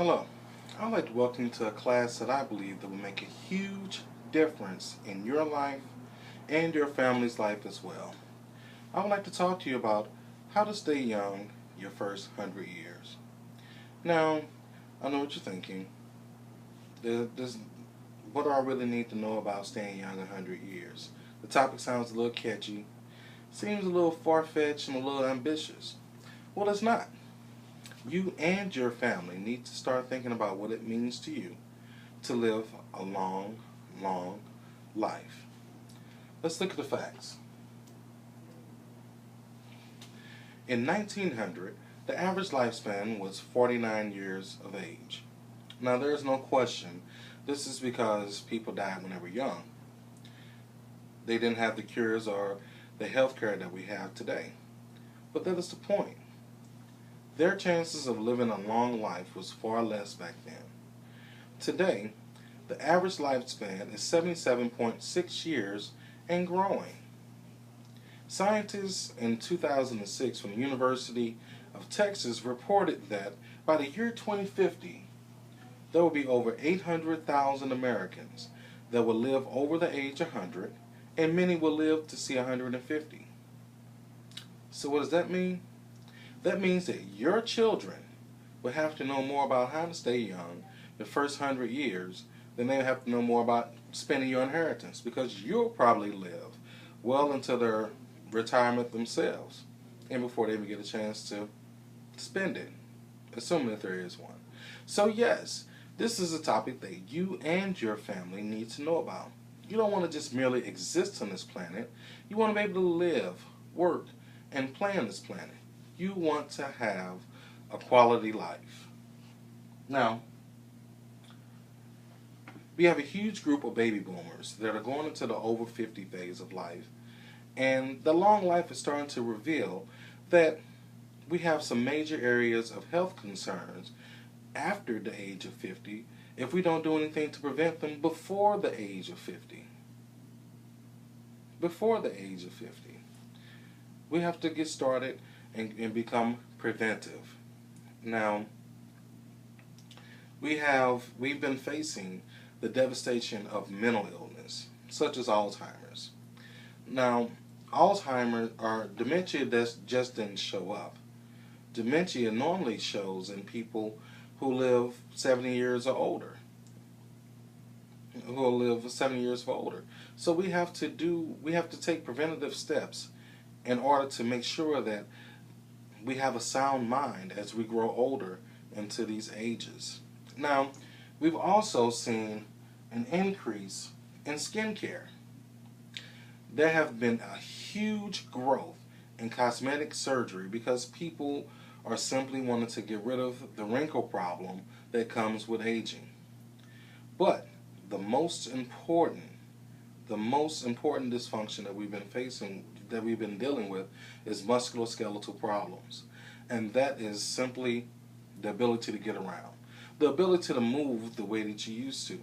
Hello. I'd like to welcome you to a class that I believe that will make a huge difference in your life and your family's life as well. I would like to talk to you about how to stay young your first 100 years. Now, I know what you're thinking. There's, what do I really need to know about staying young 100 years? The topic sounds a little catchy, seems a little far-fetched and a little ambitious. Well, it's not. You and your family need to start thinking about what it means to you to live a long, long life. Let's look at the facts. In 1900, the average lifespan was 49 years of age. Now, there is no question this is because people died when they were young. They didn't have the cures or the health care that we have today. But that is the point. Their chances of living a long life was far less back then. Today, the average lifespan is 77.6 years and growing. Scientists in 2006 from the University of Texas reported that by the year 2050, there will be over 800,000 Americans that will live over the age of 100, and many will live to see 150. So what does that mean? That means that your children will have to know more about how to stay young the first 100 years than they have to know more about spending your inheritance, because you'll probably live well into their retirement themselves and before they even get a chance to spend it, assuming that there is one. So yes, this is a topic that you and your family need to know about. You don't want to just merely exist on this planet. You want to be able to live, work, and play on this planet. You want to have a quality life. Now, we have a huge group of baby boomers that are going into the over 50 phase of life, and the long life is starting to reveal that we have some major areas of health concerns after the age of 50 if we don't do anything to prevent them before the age of 50. Before the age of 50. We have to get started and become preventive. Now, we've been facing the devastation of mental illness, such as Alzheimer's. Now, Alzheimer's or dementia that just didn't show up. Dementia normally shows in people who live 70 years or older. Who will live 70 years or older. So we have to take preventative steps in order to make sure that we have a sound mind as we grow older into these ages. Now, we've also seen an increase in skincare. There have been a huge growth in cosmetic surgery because people are simply wanting to get rid of the wrinkle problem that comes with aging. But the most important dysfunction that we've been dealing with is musculoskeletal problems. And that is simply the ability to get around, the ability to move the way that you used to.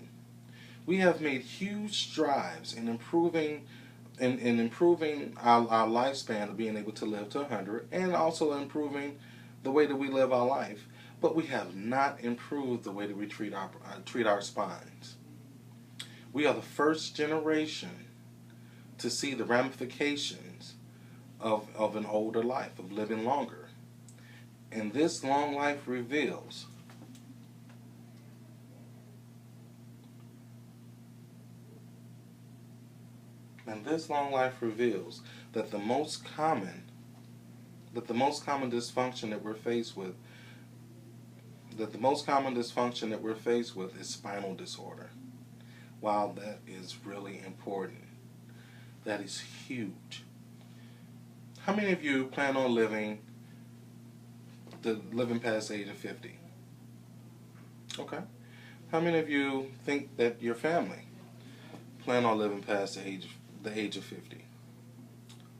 We have made huge strides in improving our lifespan of being able to live to 100, and also improving the way that we live our life. But we have not improved the way that we treat our spines. We are the first generation to see the ramifications of an older life, of living longer. And this long life reveals that the most common dysfunction that we're faced with is spinal disorder. Wow, that is really important. That is huge. How many of you plan on living past the age of 50? Okay. How many of you think that your family plan on living past the age of 50?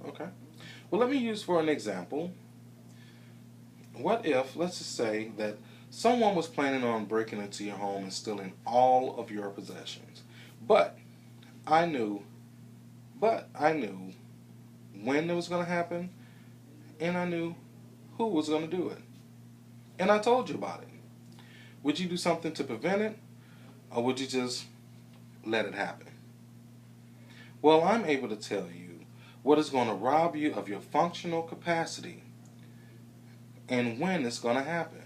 Okay. Well, let me use for an example. What if, let's just say that someone was planning on breaking into your home and stealing all of your possessions. But I knew when it was going to happen, and I knew who was going to do it. And I told you about it. Would you do something to prevent it, or would you just let it happen? Well, I'm able to tell you what is going to rob you of your functional capacity and when it's going to happen.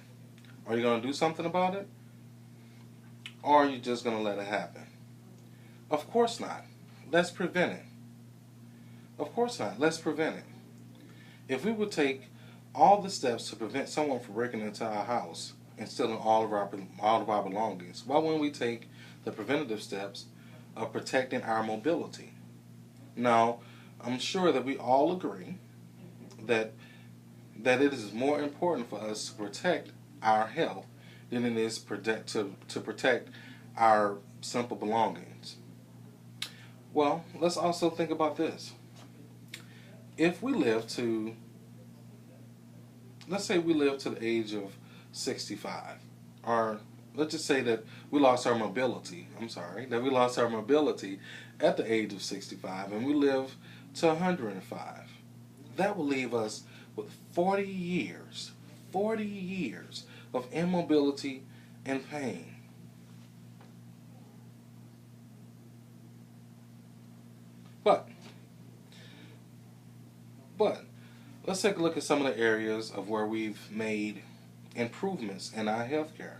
Are you going to do something about it, or are you just going to let it happen? Of course not. Let's prevent it. Of course not. Let's prevent it. If we would take all the steps to prevent someone from breaking into our house and stealing all of our belongings, why wouldn't we take the preventative steps of protecting our mobility? Now, I'm sure that we all agree that it is more important for us to protect our health than it is to protect our simple belongings. Well, let's also think about this. If we live to, let's say we live to the age of 65, or let's just say that we lost our mobility, that we lost our mobility at the age of 65, and we live to 105. That will leave us with 40 years of immobility and pain. But let's take a look at some of the areas of where we've made improvements in our healthcare,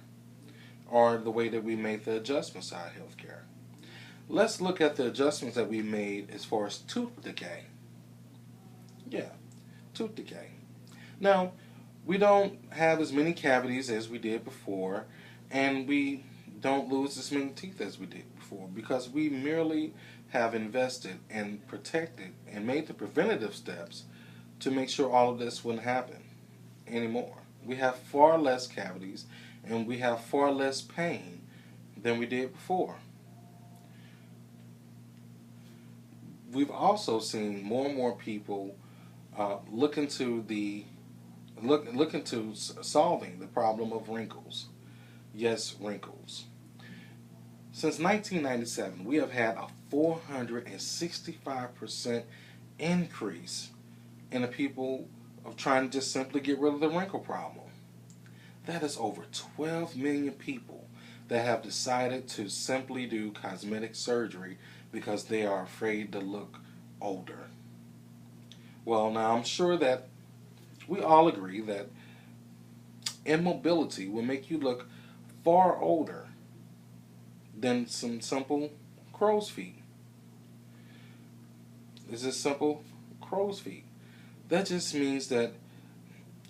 or the way that we made the adjustments to our healthcare. Let's look at the adjustments that we made as far as tooth decay. Yeah, tooth decay. Now, we don't have as many cavities as we did before, and we don't lose as many teeth as we did before, because we merely have invested and protected and made the preventative steps to make sure all of this wouldn't happen anymore. We have far less cavities, and we have far less pain than we did before. We've also seen more and more people look into solving the problem of wrinkles. Yes, wrinkles. Since 1997, we have had a 465% increase in the people of trying to just simply get rid of the wrinkle problem. That is over 12 million people that have decided to simply do cosmetic surgery because they are afraid to look older. Well, now I'm sure that we all agree that immobility will make you look far older than some simple crow's feet. It's just simple crow's feet. That just means that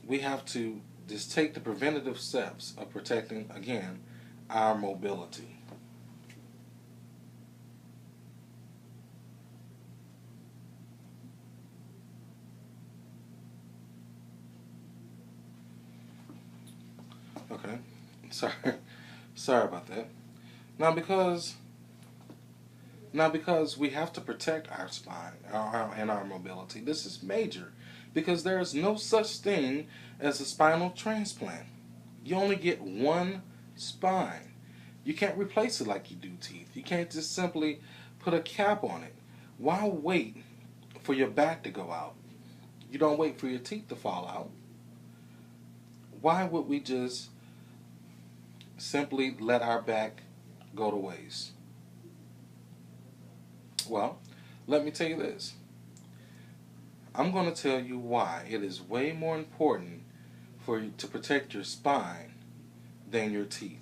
we have to just take the preventative steps of protecting, again, our mobility. Okay, sorry about that. Now because we have to protect our spine and our mobility, this is major, because there is no such thing as a spinal transplant. You only get one spine. You can't replace it like you do teeth. You can't just simply put a cap on it. Why wait for your back to go out? You don't wait for your teeth to fall out. Why would we just simply let our back go to waste? Well, let me tell you this. I'm going to tell you why it is way more important for you to protect your spine than your teeth.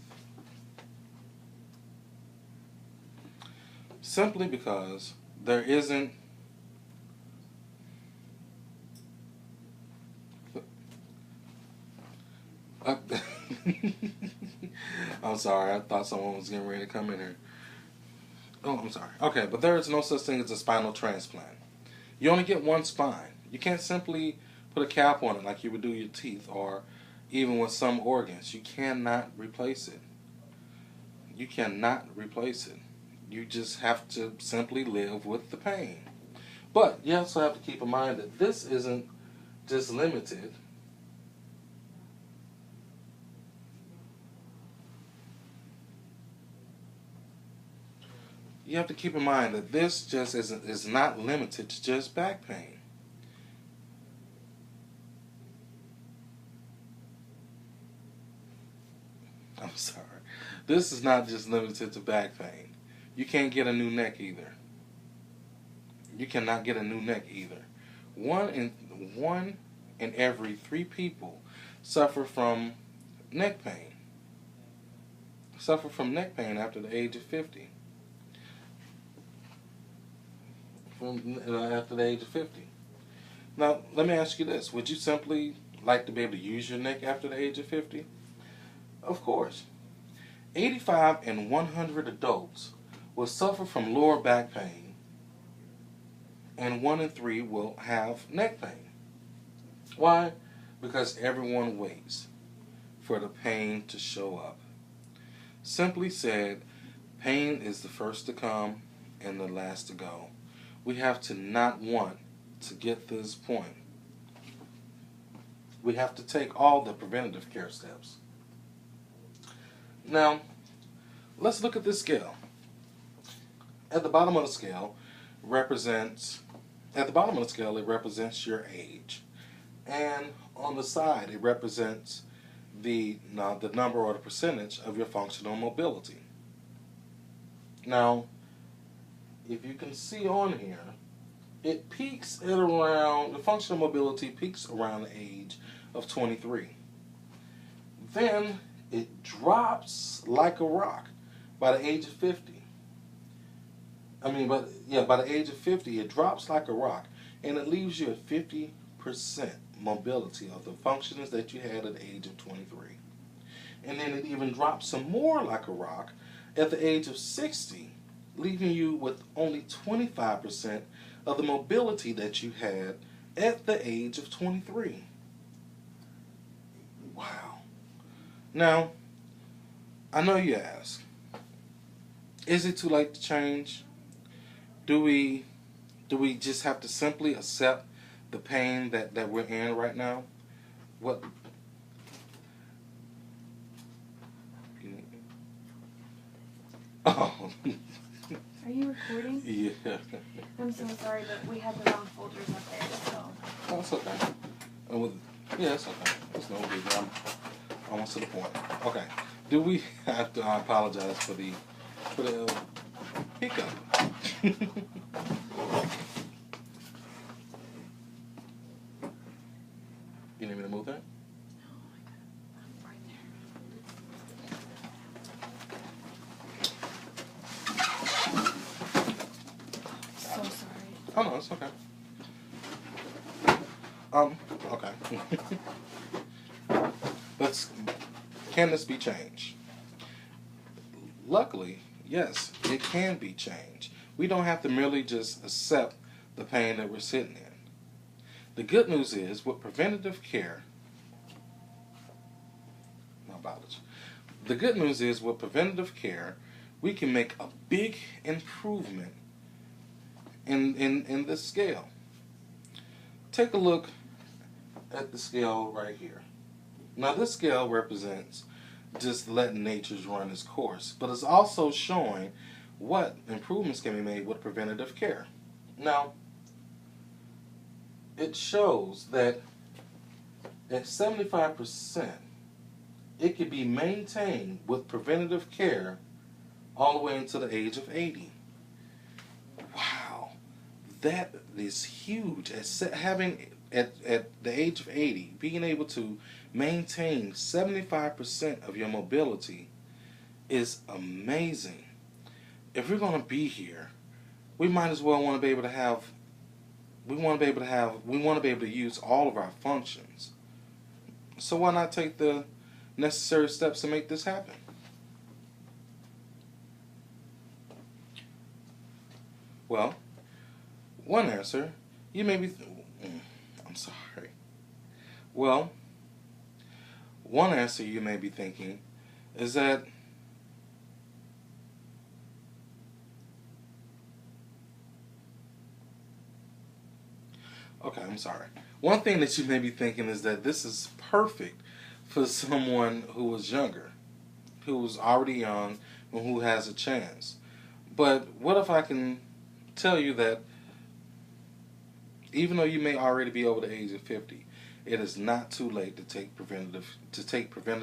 Simply because there isn't I'm sorry, I thought someone was getting ready to come in here. Oh, I'm sorry. Okay, but there is no such thing as a spinal transplant. You only get one spine. You can't simply put a cap on it like you would do your teeth, or even with some organs. You cannot replace it. You cannot replace it. You just have to simply live with the pain. But you also have to keep in mind that this isn't just limited you have to keep in mind that this just is not limited to just back pain. I'm sorry. This is not just limited to back pain. You can't get a new neck either. You cannot get a new neck either. One in every 3 people suffer from neck pain. Suffer from neck pain after the age of 50. After the age of 50. Now, let me ask you this. Would you simply like to be able to use your neck after the age of 50? Of course. 85 in 100 adults will suffer from lower back pain, and 1 in 3 will have neck pain. Why? Because everyone waits for the pain to show up. Simply said, pain is the first to come and the last to go. We have to not want to get to this point. We have to take all the preventative care steps. Now, let's look at this scale. At the bottom of the scale it represents your age. And on the side it represents the number or the percentage of your functional mobility. Now, if you can see on here, it peaks at around, the functional mobility peaks around the age of 23. Then it drops like a rock by the age of 50. By the age of 50, it drops like a rock, and it leaves you at 50% mobility of the functions that you had at the age of 23. And then it even drops some more like a rock at the age of 60, leaving you with only 25% of the mobility that you had at the age of 23. Wow. Now, I know you ask, is it too late to change? Do we just have to simply accept the pain that we're in right now? What? Oh. Are you recording? Yeah. I'm so sorry, but we have the wrong folders up there, so. Oh, it's okay. Yeah, it's okay. It's no big deal. I'm almost to the point. Okay. Do we have to? I apologize for the hiccup. You need me to move that? No, I'm right there. So sorry. Oh no, it's okay. Okay. Can this be changed? Luckily, yes, it can be changed. We don't have to merely just accept the pain that we're sitting in. The good news is, with preventative care, The good news is, with preventative care, we can make a big improvement in this scale. Take a look at the scale right here. Now, this scale represents just letting nature run its course, but it's also showing what improvements can be made with preventative care. Now, it shows that at 75%, it can be maintained with preventative care all the way until the age of 80. Wow, that is huge. At the age of 80, being able to maintain 75% of your mobility is amazing. If we're going to be here, we might as well want to be able to have, we want to be able to use all of our functions. So why not take the necessary steps to make this happen? Well, one answer, you may be, I'm sorry. Well, one answer you may be thinking is that one thing that you may be thinking is that this is perfect for someone who was younger, who was already young, and who has a chance. But what if I can tell you that even though you may already be over the age of 50, it is not too late to take preventative